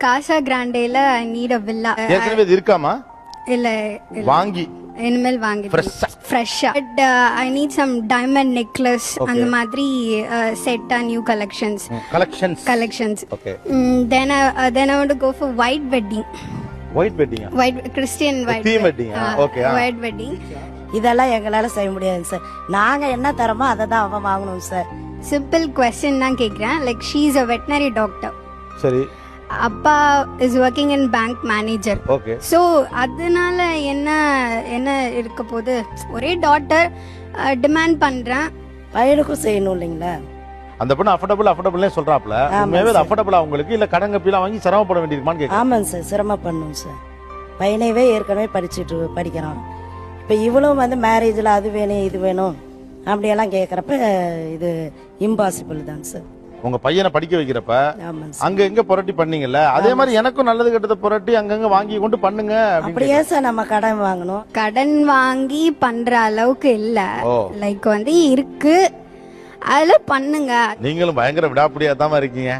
Gaza கிராண்டேல I need a villa. ஏற்கனவே இது இருக்காமா? இல்ல வாங்கி இனிமேல் வாங்கி ஃப்ரெஷ்ஷா. But I need some diamond necklace அந்த மாதிரி செட்டா new collections. Okay. Then I want to go for white wedding. White Christian theme wedding. Okay. White wedding. இதெல்லாம் எங்களால செய்ய முடியாது சார். நாங்க என்ன தரமோ அதை தான் அவன் வாங்கணும் சார். சிம்பிள் கொஸ்டின் தான் கேக்குறேன். Like she is a veterinary doctor. சரி. அப்பா is working in bank manager. Okay. So அதனால என்ன இருக்க போது, ஒரே டாட்டர் டிமாண்ட் பண்றேன், பையனுக்கும் செய்யணும் இல்லைங்களா? அந்த பொண்ணு அஃபோர்டபிள்னே சொல்றாப்ல. உண்மையாவே அது அஃபோர்டபிளா உங்களுக்கு இல்ல கடன் கப்பிலாம் வாங்கி சிரமப்பட வேண்டியிருக்குமான்னு கேக்குறேன். ஆமாங்க சார், சிரமம் பண்ணும் சார். பையனவே ஏற்கனவே படிக்கிறான். இப்ப இவளும் வந்து மேரேஜ்ல அது வேணும் இது வேணும் அப்படியெல்லாம் கேக்குறப்ப இது இம்பாசிபிள் தான் சார். உங்க பையனை படிக்க வைக்கிறப்ப அங்க எங்க புரட்டி பண்ணீங்கல்ல, அதே மாதிரி எனக்கும் நல்லது கெட்டதை புரட்டி அங்கங்க வாங்கி கொண்டு பண்ணுங்க. அப்படியே சார் நம்ம கடன் வாங்கணும். கடன் வாங்கி பண்ற அளவுக்கு இல்ல, லைக் வந்து இருக்கு, அதுல பண்ணுங்க. நீங்களும் பயங்கர விடாப்படியா தான் இருக்கீங்க.